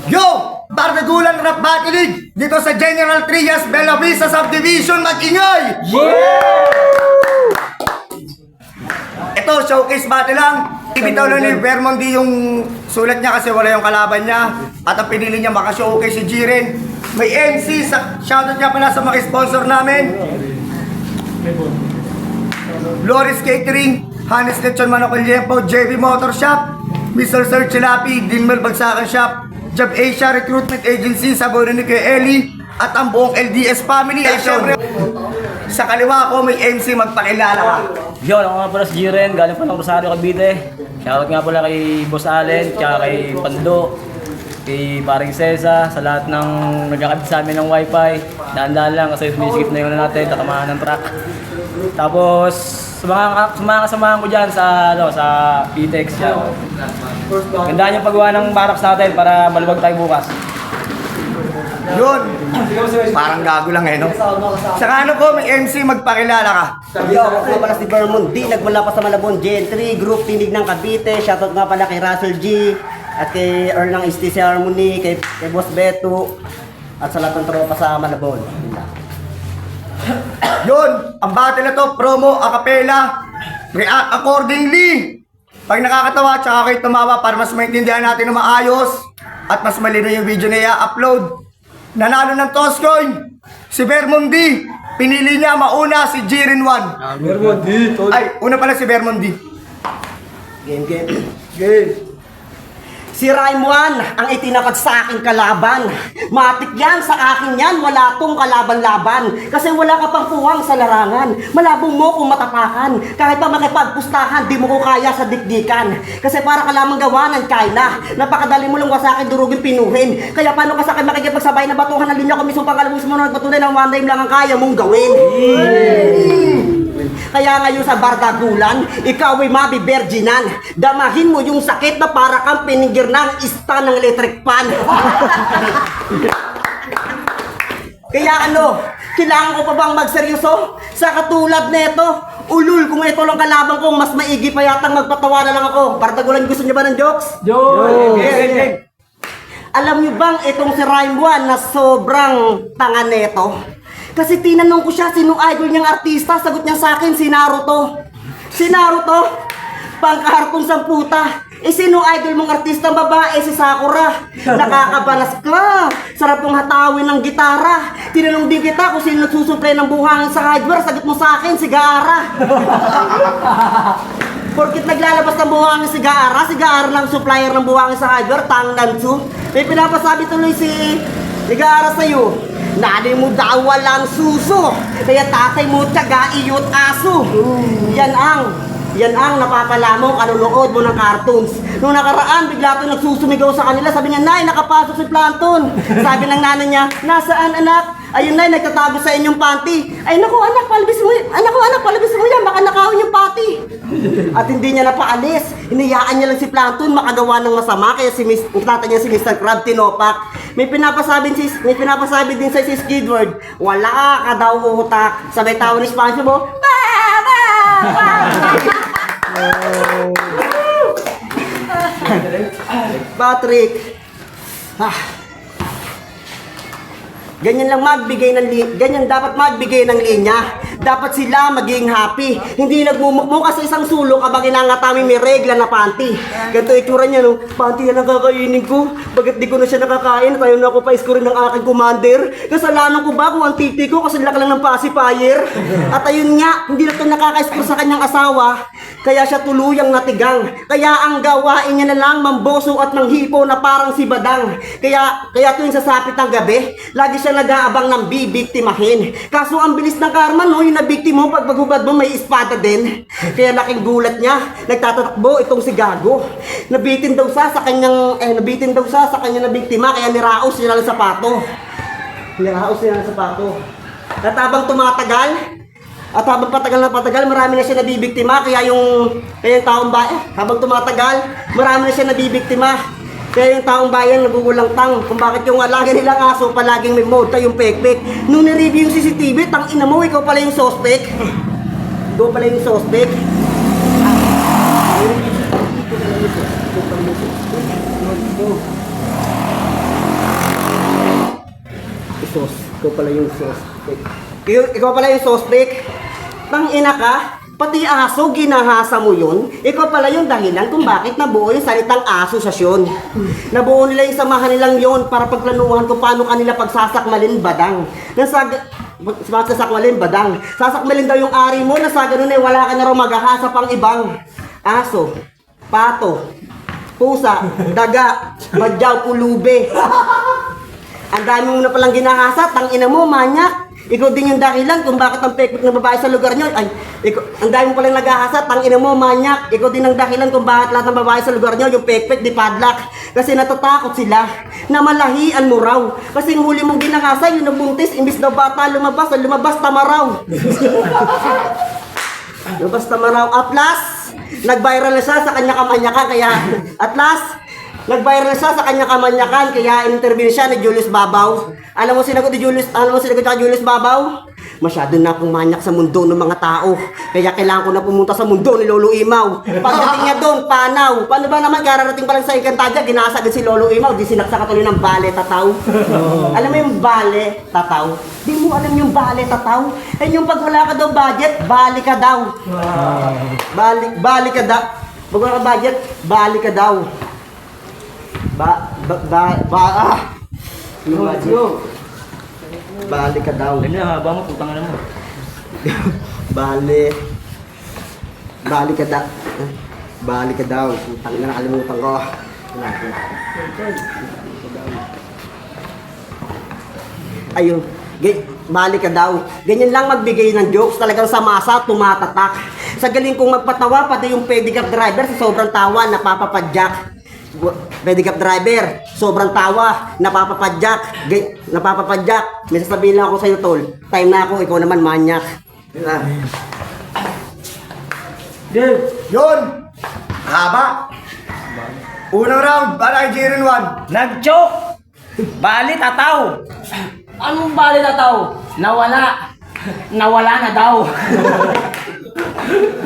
Yo! Bardagulan Rap Battle League dito sa General Trias, Bella Vista Subdivision, mag-ingay! Ito, showcase battle lang. Ibitaw na ni Vermondi yung sulat niya kasi wala yung kalaban niya. At ang pinili niya maka-showcase si Jiren. May MC, shoutout niya pala sa mga sponsor namin. Loris Catering, Hannes Lechon Manok Liempo, JV Motor Shop, Mr. Sir Chilapi, Dinmel Bagsakan Shop, Job Asia Recruitment Agency, Saboro ni kay Eli, at ang buong LDS family. At syempre, sa kaliwa ko may MC, magpakilala ka. Yo, ako nga pala si Jiren, galing pa ng Rosario, Cavite. Shoutout nga pala kay Boss Allen, tsaka kay Pando, kay Paring Cesa, sa lahat ng nagkakabit sa amin ng wifi. Daan-daan lang kasi sumisikip na yun natin, tatamaan ng truck. Tapos, sumama ko dyan sa PTEX dyan. Gandaan yung paggawa ng barracks natin para maluwag tayo bukas. Yun, parang gago lang eh, no? Saka ano ko, may MC, magpakilala ka. Yo, ako pala si Vermondi, nagmula pa sa Malabon Gentry, Group Tinig ng Cavite. Shoutout nga pala kay Russell G, at kay Earl ng STC Harmony, kay Boss Beto, at sa lahat ng tropa sa Malabon. Yun, ang battle na to, promo, acapella, react accordingly. Pag nakakatawa, tsaka kayo tumawa para mas maintindihan natin na maayos at mas malino yung video na i-upload. Nanalo ng toss coin, si Vermondi. Pinili niya mauna si Jiren 1. Vermondi, Ay, una pala si Vermondi. Game. Si Rhyme 1 ang itinapat sa aking kalaban. Matik yan, sa akin yan, wala tong kalaban-laban. Kasi wala ka pang puwang sa larangan. Malabong mo kung matapakan. Kahit pa makipagpustahan, di mo ko kaya sa dikdikan. Kasi para ka lamang gawa ng China. Napakadali mo lang wasakin, durugin, pinuhin. Kaya paano ka sa akin makikipagsabay na batuhan ng linya komisong pangalabos mo na nagpatunay ng one time lang ang kaya mong gawin. Kaya ngayon sa bardagulan, ikaw ay mabiberginan. Damahin mo yung sakit na para kang pinigir ng ista ng electric pan. Kaya ano, kailangan ko pa bang magseryoso? Sa katulad nito, ulul kung ito lang kalaban ko, mas maigi pa yatang magpatawa na lang ako. Bardagulan, gusto niyo ba ng jokes? Yo! Alam niyo bang itong si Rhyme 1 na sobrang tanga neto? Kasi tinanong ko siya, sino idol niyang artista? Sagot niya sa akin, si Naruto. Si Naruto? Pangkartong samputa. Sino idol mong artista babae? Si Sakura. Nakakabalas ka. Sarap mong hatawin ng gitara. Tinanong din kita kung sino nagsusupply ng buhangin sa hardware. Sagot mo sa akin, si Gaara. Porkit naglalabas ng buhangin si Gaara lang supplier ng buhangin sa hardware, Tang Nansu. May pinapasabi tuloy si Gaara sa'yo. Nanay mo daw walang suso, kaya tatay mo tiyaga iyot aso. Yan ang napapala mo, kanunood mo ng cartoons. Nung nakaraan, bigla ito nagsusumigaw sa kanila. Sabi niya, Nay, nakapasok si Planton. Sabi ng nanay niya, nasaan anak? Ayun, Nay, nagtatago sa inyong panty. Ay naku anak, palabis mo yan, baka nakawin yung panty. At hindi niya napaalis. Hinayaan niya lang si Plankton makagawa ng masama. Kaya tatay niya si Mr. Crab tinopak. May pinapasabi din sa si Squidward, wala ka daw utak. Sabay tawa ni SpongeBob, Patrick. Ganyan dapat magbigay ng linya. Dapat sila maging happy. Hindi nagmumukmuk kasi isang sulok kapag inangatami may regla na panty. Ganito itsura niya, no? Panty na nakakainin ko. Bakit di ko na siya nakakain? Tayo na ako pa-score ng aking commander. Kasalanan ko ba kung ang titi ko kasi laki lang ng pacifier? At ayun nga, hindi na ito nakaka-score sa kanyang asawa. Kaya siya tuluyang natigang. Kaya ang gawain niya na lang mamboso at manghipo na parang si Badang. Kaya tuwing sasapit ng gabi, lagi siya nag-aabang ng bibiktimahin. Kaso ang bilis ng karma, no? Yung nabiktima mo, pag maghubad mo, may espada din. Kaya laking gulat niya, nagtatakbo itong si Gago. Nabitin daw siya sa kanyang nabiktima, kaya niraos niya ng sapato. At habang tumatagal, at habang patagal na patagal, marami na siya nabibiktima. Kaya yung taong bayan, habang tumatagal, marami na siya nabibiktima. Kaya yung taong bayan nagugulang tang kung bakit yung lagi nilang aso palaging may mode kayong pekpek. Nung nireview yung CCTV, tang ina mo, ikaw pala yung suspect. sauce. Ikaw pala yung sauce. Ikaw pala yung sauce, Rick. Tang ina ka, pati aso, ginahasa mo yun. Ikaw pala yung dahilan kung bakit nabuo yung salitang asosasyon. Nabuo nila yung samahan nilang yon para pagplanuhan kung paano kanila pagsasakmalin badang. Sasakmalin badang. Sasakmalin daw yung ari mo na sa ganun eh, wala ka na raw maghahasa pang ibang aso, pato, pusa, daga, badyaw, pulube. Ang dami mo na palang ginahasa, tang ina mo, manyak. Ikaw din yung dahilan kung bakit ang pekpek ng babae sa lugar nyo. Ay, ang dami mo palang naghahasa, tang ina mo, manyak. Ikaw din ang dahilan kung bakit lahat ng babae sa lugar nyo, yung pekpek di padlock. Kasi natatakot sila na malahian mo raw. Kasi yung huli mong ginahasa, yung nabuntis, imbis na bata lumabas, ang lumabas tama raw. Lumabas tama raw. At last, nag-viral na siya sa kanya kamanyakan, kaya at last, nag-viral siya sa kanya kamanyakan, kaya in-interview siya ni Julius Babaw. Alam mo sinagot ni Julius Babaw? Masyado na akong manyak sa mundo ng mga tao. Kaya kailangan ko na pumunta sa mundo ni Lolo Imaw. Pagdating niya doon, panaw. Paano ba naman, kararating pa lang sa Encantadia, ginasagad si Lolo Imaw, di sinaksa katuloy ng bale tataw. Alam mo yung bale tataw? Di mo alam yung bale tataw? Eh yung pag wala ka daw budget, bali ka daw. Bali ka daw. Pag wala ka budget, bali ka daw. Bali ka daw. Ganyan na, haba mo, putang na mo. Bali ka daw. Bali ka daw. Putang na, nakalimutan ko. Ayun. Bali ka daw. Ganyan lang magbigay ng jokes. Talagang sa masa, tumatatak. Sa galing kong magpatawa, pati yung pedicab driver sa sobrang tawa, napapapadyak. Pedicab driver, sobrang tawa, napapapadyak. May sasabihin lang ako sa'yo, tol. Time na ako, ikaw naman manyak. Yun! Haba! Unang round, para kay Jiren 1. Nag-joke! Bali tataw! Anong bali tataw? Nawala! Nawala na daw!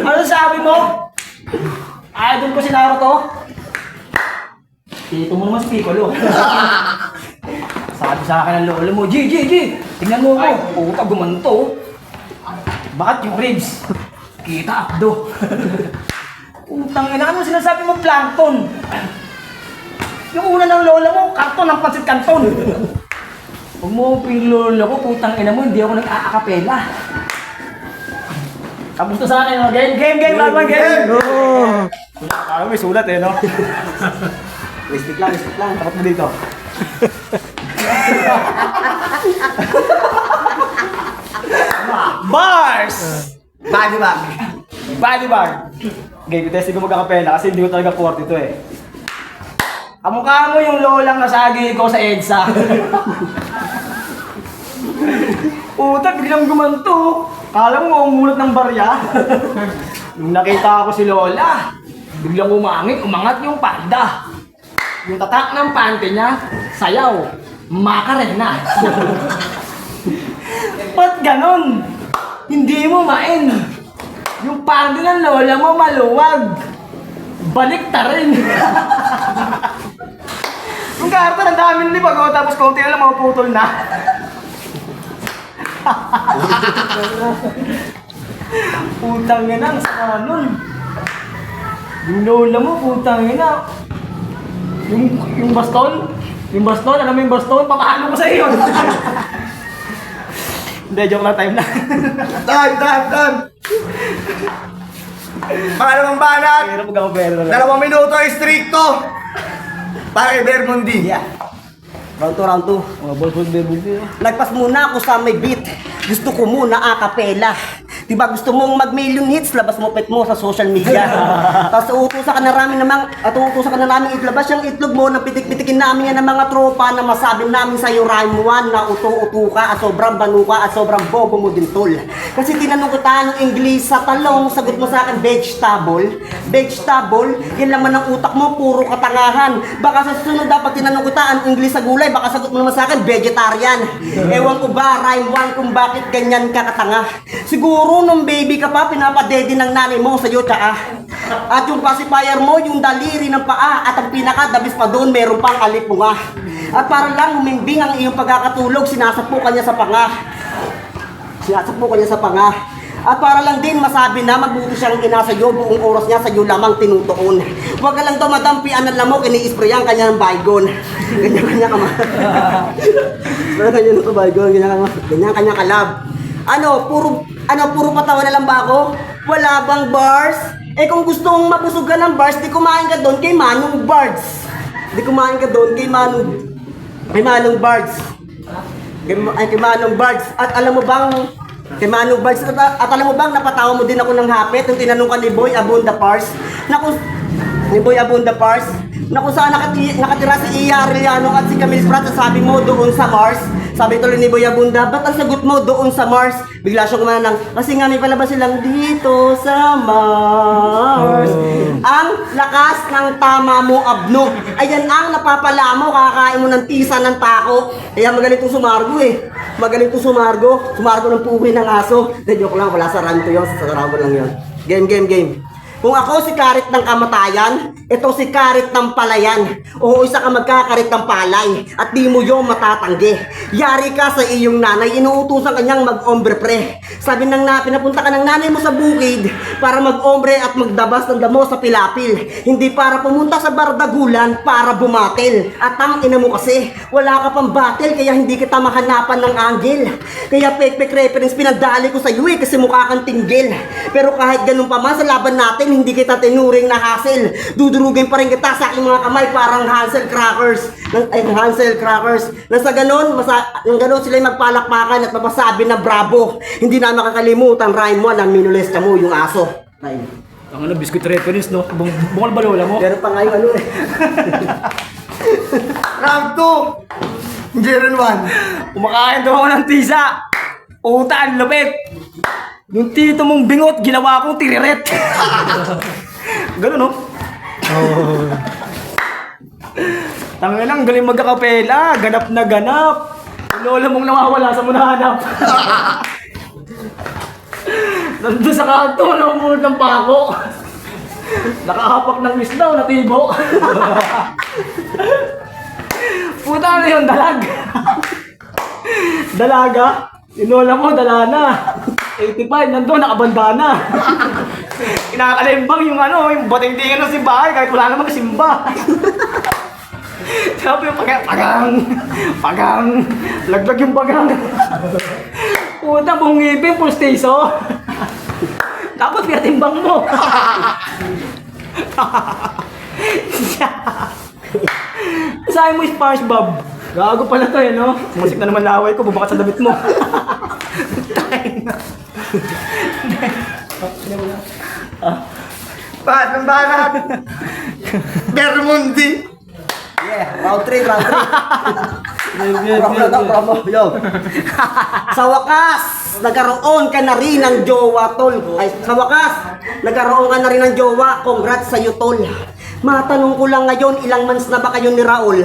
Ano sabi mo? Idol ko si Naruto? Dito mo naman si Piccolo. Sabi sa akin ng lolo mo, G! Tingnan mo ko! Puta, gumanto! Bakit yung ribs? Kita abdo! Utang ina, ano sinasabi mo, plankton? Yung una ng lola mo, karton ng pansit kanton! Huwag mo yung lola ko, putang ina mo, hindi ako nag-aakapela. Kamusta sa akin, no? Game! Laban, game! Alam mo, may sulat eh, no? Listik lang. Takot mo dito. Bars! Body bag. Body bar. Okay, testing ko magkakapela kasi hindi ko talaga forte ito eh. Kamukha mo yung lolang nasagi ko sa EDSA. Puta, biglang gumanto. Kala mo umulat ng barya. Nung nakita ko si Lola, biglang umangat yung panda. Yung tatak ng pante niya, sayaw, makarena. Ba't ganon? Hindi mo main. Yung pante ng lola mo maluwag. Balik ta rin. Yung karta ng daming libag, oh, tapos konti na lang mapuputol na. Putang ina, ang sama nun. Yung lola mo, putang ina. Yung baston, alam mo yung baston, papahalo ko sa iyo. Hindi, joke lang, time na. Time! Pangalawang banat, Hirap mag ako pero. 2 minuto, stricto. Para kay Bermundi. Round 2. Mga bol bebul. Nagpas muna ako sa may beat. Gusto ko muna akapela. Diba gusto mong mag-million hits, labas mo pet mo sa social media. Tapos uutusan ka na namin itlabas yung itlog mo na pitik-pitikin namin yan ng mga tropa na masabi namin sa'yo rhyme 1 na uto-uto ka at sobrang banu ka at sobrang bobo mo din tol. Kasi tinanong ko tayo ng English sa talong, sagot mo sa akin vegetable. Yan laman ng utak mo, puro katangahan. Baka sa susunod dapat tinanong ko tayo ang English sa gulay, baka sagot mo naman sa akin vegetarian. Ewan ko ba, rhyme 1 kung bakit ganyan ka katanga. Siguro nung baby ka pa, pinapadede ng nanay mo sa'yo tsaka. At yung pacifier mo, yung daliri ng paa. At ang pinaka-dabis pa doon, meron pang alipunga. At para lang humimbing ang iyong pagkakatulog, sinasakpukan niya sa panga. Sinasakpukan niya sa panga. At para lang din masabi na magbuti siyang ina sa iyo, buong oras niya sa iyo lamang tinutuon. Huwag ka lang daw madampian ng lamok, ini-spray ang kanyang baygon. Ganyan-kanya ka ganyan ka baygon, ganyan-kanya kalab. Puro patawa na lang ba ako? Wala bang bars? Eh kung gusto mong mabusog ka ng bars, di kumain ka doon kay Manong Bards. Di kumain ka doon kay Manong Bards. Kay Manong Bards. At alam mo bang, kay Manong Bards, at alam mo bang napatawa mo din ako ng hapit nung tinanong ka ni Boy Abunda Pars? Ni Boy Abunda Pars? Na kung saan nakatira si Iya Arellano at si Camille Prat, sabi mo doon sa Mars. Sabi tuloy ni Boy Abunda, ba't ang sagot mo doon sa Mars? Bigla siyang kumanang, kasi nga may palabas silang dito sa Mars. Ang lakas ng tama mo, Abno. Ayan ang napapala mo, kakain mo ng tisa ng tako. Kaya magaling itong sumargo eh. Magaling itong sumargo. Sumargo ng puwi ng aso. De, joke lang, wala sa ranto yun. Sa sarabo lang yun. Game. Kung ako si karit ng kamatayan, ito si karit ng palayan. O isa ka magkakarit ng palay at di mo yung matatanggi. Yari ka sa iyong nanay, inuutusan kanyang mag-ombre pre. Sabi nang pinapunta ka ng nanay mo sa bukid para mag-ombre at magdabas ng damo sa pilapil. Hindi para pumunta sa bardagulan para bumatil. At ang ina mo kasi, wala ka pang batil kaya hindi kita mahanapan ng anggel. Kaya fake reference pinadali ko sa iyo kasi mukha kang tinggil. Pero kahit ganun pa man sa laban natin, hindi kita tinuring na hassle. Dudurugin pa rin kita sa aking mga kamay parang Hansel Crackers. Hansel Crackers. Nasa ganun sila magpalakpakan at mapasabi na bravo. Hindi na makakalimutan, rhyme mo, alam minules ka mo yung aso. Rhyme. Ang biscuit reference, no? Bungol ba lola mo? Pero pa nga yung eh. Round 2. Jiren 1. Kumakain daw ako ng tisa. Utan, lupit. Yung tito mong bingot, ginawa kong tiriret. Ganun, no? Oh. Tangin lang, galing magkakapela. Ganap na ganap. Yung lola mong nawawala sa munahanap. Nandun sa kanto, naumulod ng pako. Nakahapak ng isdaw, natibo. Puta na yun, dalag. Dalaga. Yung lola mo, dala na. 85, nandun, nakabandana. Kinakalimbang yung yung bating-tingan ng simbahan kahit wala namang simba. Sabi yung pagang, laglag yung pagang. Puta, buong ngipin, full staso. Tapos pinatimbang mo. Sabi mo SpongeBob. Gago pala to no? Musik na naman laway ko, bubakat sa damit mo. Banat. Bermundi. Yeah, round 3. Promo. Yo. Sa wakas, nagkaroon ka na rin ng jowa, tol. Sa wakas, nagkaroon ka na rin ng jowa. Congrats sa'yo, tol. Matanong ko lang ngayon, ilang months na ba kayo ni Raul?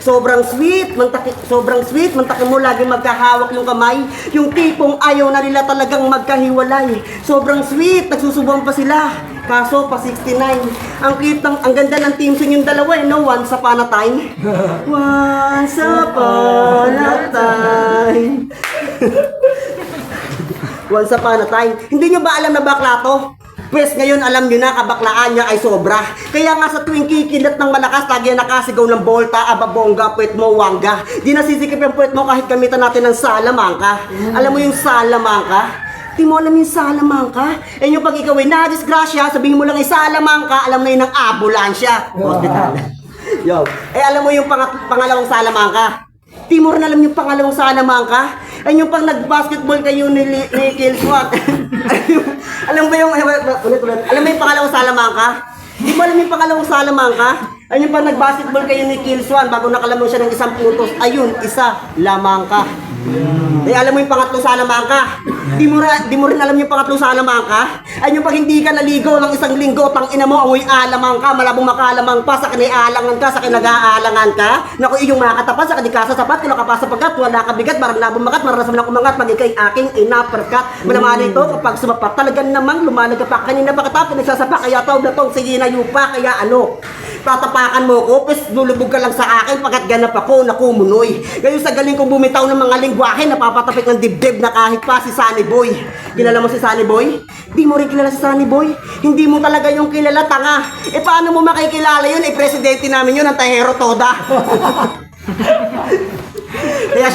Sobrang sweet, mantakin mo lagi magkahawak yung kamay. Yung tipong ayaw na nila talagang magkahiwalay. Sobrang sweet, nagsusubuan pa sila. Kaso pa 69. Ang ganda ng team song yung dalawa no? Once upon a time. Once upon a time. Once upon a time. Hindi nyo ba alam na bakla to? Pwes ngayon alam nyo na kabaklaan niya ay sobra. Kaya nga sa tuwing kikilat ng malakas, lagi nakasigaw ng bolta, ababongga, puwet mo, wangga. Di nasisikip yung puwet mo kahit gamitan natin ng salamangka. Alam mo yung salamangka? Di mo alam yung salamangka? Eh yung pag ikaw ay na-disgrasya, sabihin mo lang ay salamangka, alam na yun ang ambulansya. Hospital. Yo. Eh alam mo yung pangalawang salamangka? Di mo rin alam yung pangalawang salamangka? Ay yung pang nag-basketball kayo ni Kilswat. Alam mo yung ulit. Alam mo yung pangalawang salamangka? Di mo alam yung pangalawang salamangka? Ay yung pang nag-basketball kayo ni Kilswan bago nakalamang siya ng isang putos. Ayun, isa lamang ka. Eh alam mo yung pangatlong salamangka? Di mo rin alam yung pangatlong salamangka? Ay yung pag hindi ka naligo ng isang linggo, tang ina mo, amoy alamang ka, malabong makalamang pa, sa kinaialangan ka, sa kinag-aalangan ka. Naku, iyong makatapat, sa kadikasa sapat, kilo ka pa sa pagkat, wala ka bigat, marang nabumakat, maranasan lang umangat, magiging aking inaperkat. Manamali ito, kapag sumapat, talagang namang lumalag ka pa, kanina pa katapin, nagsasapa, kaya tawag na tong, sige na yupa, kaya ano? Tatapakan mo ko, pes lulubog ka lang sa akin pagkat ganap ako, nakumunoy. Ngayon sa galing kong bumitaw ng mga lingwahe, napapatapik ng dibdib na kahit pa si Sunny Boy. Kilala mo si Sunny Boy? Di mo rin kilala si Sunny Boy? Hindi mo talaga yung kilala, tanga. E paano mo makikilala yun? Eh, presidente namin yun, ang Tahero Toda. Kaya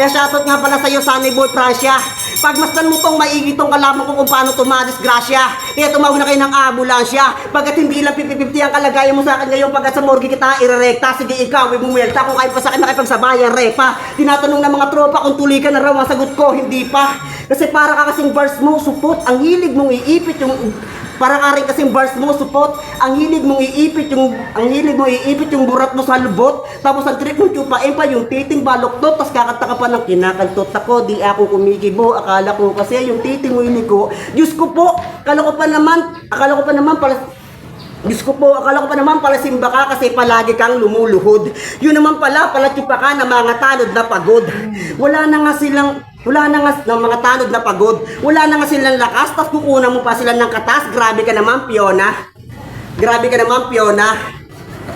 shoutout nga pala sa'yo, Sunny Boy Francia. Pagmasdan mo tong maigi tong kalaman ko kung paano tumadisgrasya. Kaya tumawag na kayo ng ambulansya. Pagkat hindi lang 50-50 ang kalagayan mo sa akin ngayon, pagkat sa morgue kita irerekta. Sige ikaw, bumumelta. Kung kayo pa sa akin nakipagsabayan, repa. Tinatanong ng mga tropa kung tuloy ka na raw, ang sagot ko, hindi pa. Kasi para ka kasing verse mo, supot. Ang hilig mong iipit yung... Para ka rin kasing verse mo, supot. Ang hilig mong iipit yung burat mo sa lubot. Tapos ang trip mong tsupain pa yung titing baloktot. Tapos kakanta ka pa ng kinakantot ako, di ako kumikibo. Akala ko kasi yung titing mo inigo. Diyos ko po, akala ko pa naman pala simba ka kasi palagi kang lumuluhod. Yun naman pala tsupa ka ng mga tanod na pagod. Wala na nga ng mga tanod na pagod. Wala na nga silang lakas, tapos kukunan mo pa sila ng katas. Grabe ka naman, Fiona.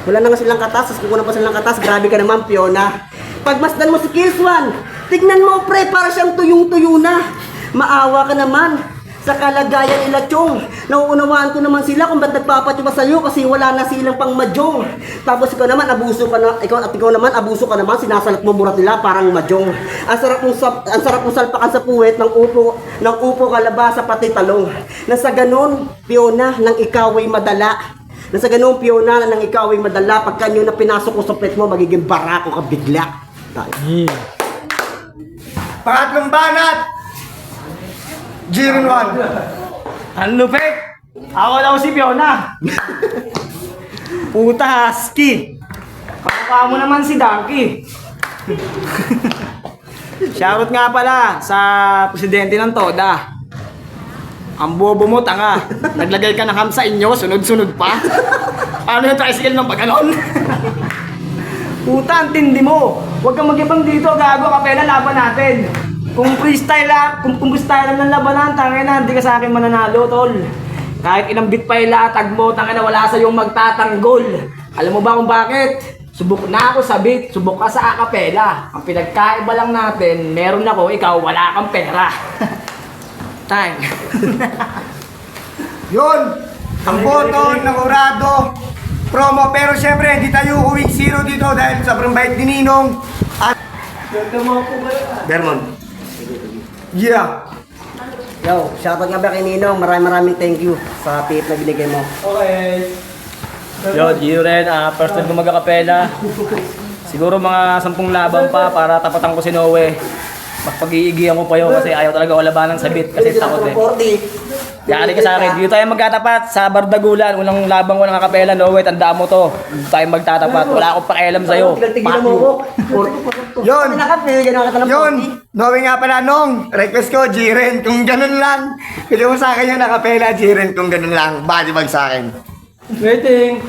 Wala na nga silang katas, tapos kukunan pa sila ng katas. Grabe ka naman, Fiona. Pagmasdan mo si Kilswan, tignan mo, pre, para siyang tuyong-tuyo na. Maawa ka naman sa kalagayan nila, Chong. Nauunawaan ko naman sila kung ba't nagpapatsuba sa'yo kasi wala na silang pang madyong. Tapos ikaw naman, abuso ka naman, sinasalat mo burat nila parang madyong. Ang sarap mong salpakan sa puwet ng upo, kalabasa, pati talong. Nasa ganon, Fiona, nang ikaw ay madala. Pagka nyo na pinasok ko sa plate mo, magiging barako ka bigla. Pangatlong banat, Jiren 1. Ang lupit! Ako daw si Fiona. Puta husky. Kamukha mo naman si Donkey. Shoutout nga pala sa presidente ng Toda. Ang bobo mo, tanga. Naglagay ka ng ham sa inyo, sunod-sunod pa. Paano yung tricycle ng pagganon? Puta, ang tindi mo. Huwag kang magyabang dito, gago, kapela, laban natin. Kung freestyle lang ng labanan, tangin na, hindi ka sa akin mananalo, tol. Kahit ilang bit pa ilatag mo, tangin na wala sa yung magtatanggol. Alam mo ba kung bakit? Subok na ako sa beat, subok ka sa acapella. Ang pinagkaiba lang natin, meron ako, ikaw, wala kang pera. Tang. Yun, ang boto, nangurado, promo. Pero syempre, hindi tayo uwing zero dito dahil sobrang bait ni Ninong. At... Bermond. Yeah. Yo, shoutout nga ba kay Ninong, maraming thank you sa tip na binigay mo. Okay. Yo, Jiren, first time ko mag-acapella. Siguro mga 10 laban pa para tapatan ko si Noe. Mas pag-iigihan ko pa yun kasi ayaw talaga ko labanan sa beat kasi takot eh. Yari ka sa akin, dito tayo magtatapat sa Bardagulan. Unang labang ko ng acapella, Noe, tandaan mo to. Dito tayo magtatapat, wala akong pakialam sa'yo. Yun, knowing nga pala nung request ko, Jiren, kung ganun lang. Pili mo sa akin yung nakapela, Jiren, kung ganun lang. Body bag sa akin. Waiting.